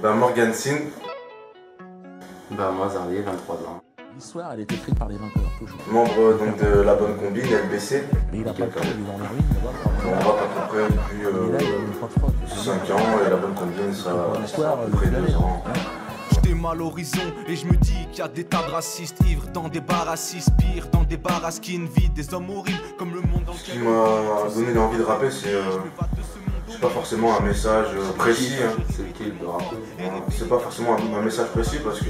Morgan Sin. Moi, Zarlier, 23 ans. L'histoire, elle est écrite par les vainqueurs, toujours. Membre donc, de la bonne combine, LBC. Mais il n'a pas le temps, il est dans les ruines, On rappe à peu près depuis 5 ans et la bonne combine, ça a à peu près 2 ans. J'étais mal horizon et je me dis qu'il y a des tas de racistes ivres dans des bars à 6 pires, dans des bars à skin vide, des hommes horribles comme le monde dans Ce lequel... qui m'a donné l'envie de rapper, c'est pas forcément un message précis. Hein. C'est l'équipe de rappeur. C'est pas forcément un message précis parce que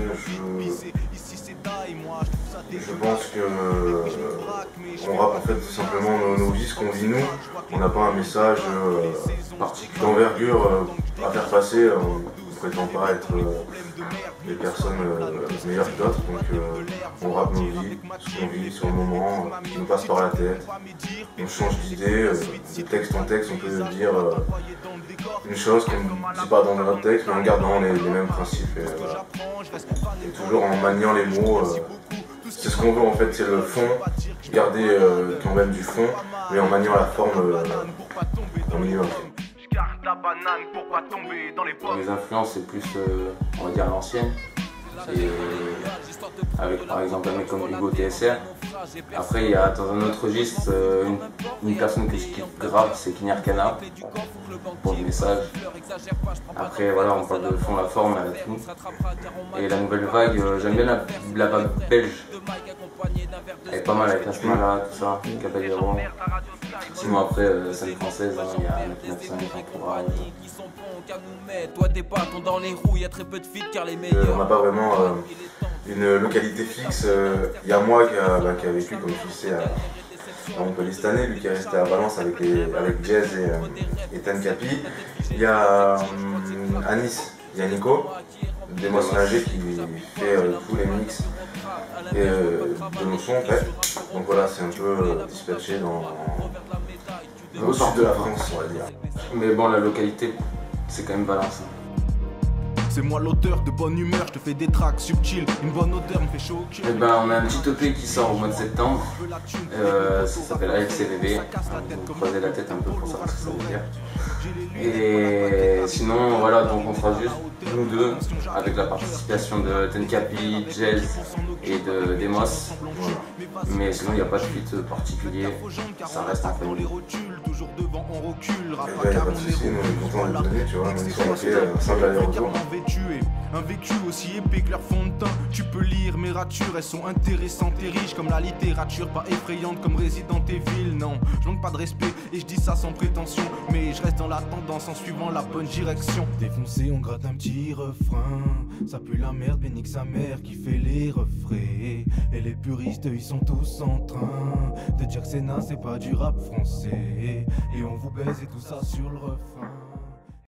je pense que on rappe en fait tout simplement nos vies, ce qu'on vit nous. On n'a pas un message d'envergure à faire passer. On ne prétend pas être des personnes meilleures que d'autres. Donc on rappe nos vies, ce qu'on vit sur le moment, qui nous passe par la tête. On change d'idée, de texte en texte, on peut dire une chose qu'on ne dit pas dans notre texte, mais en gardant les mêmes principes. Et toujours en maniant les mots. C'est ce qu'on veut en fait, c'est le fond, garder quand même du fond, mais en maniant la forme au minimum. Les influences, c'est plus, on va dire, à l'ancienne. Avec par exemple un mec comme Hugo TSR. Après, il y a dans un autre registre une personne que je kiffe grave, c'est Kinyarkana, pour le message. Après, voilà, on parle de fond, la forme, elle a tout. Et la nouvelle vague, j'aime bien la vague belge. Elle est pas mal avec Asmala, tout ça, Caballero. Sinon après, scène française, hein, il y a 995, Entourage. On n'a pas vraiment une localité fixe. Il y a moi qui a vécu, comme tu sais, à Montpellier cette année, lui qui est resté à Valence avec Jazz et Tencapi. Il y a à Nice, il y a Nico, Démotionagé qui fait tous les mix de nos sons en fait. Donc voilà, c'est un peu dispatché au sud de la France, on va dire. Mais bon, la localité, c'est quand même Valence. C'est moi l'auteur de bonne humeur, je te fais des tracks subtils, une bonne odeur me fait chaud au cul. On a un petit EP qui sort au mois de septembre, ça s'appelle ALCVB, vous croisez la tête un peu pour savoir ce que ça veut dire. Et sinon, voilà, donc on fera juste nous deux, avec la participation de Tencapi, Jazz et de Demos. Mais sinon, il n'y a pas de feat particulier, ça reste en famille. Il n'y a pas de soucis, nous on est contents de le donner, tu vois, même si on fait un simple aller-retour. Un vécu aussi épais que leur fond de teint. Tu peux lire mes ratures, elles sont intéressantes et riches comme la littérature, pas effrayante comme Resident Evil. Non, je manque pas de respect et je dis ça sans prétention, mais je reste dans la tendance en suivant la bonne direction. Défoncé, on gratte un petit refrain, ça pue la merde, mais nique sa mère qui fait les refrains. Et les puristes, ils sont tous en train de dire que c'est naze, c'est pas du rap français. Et on vous baise et tout ça sur le refrain.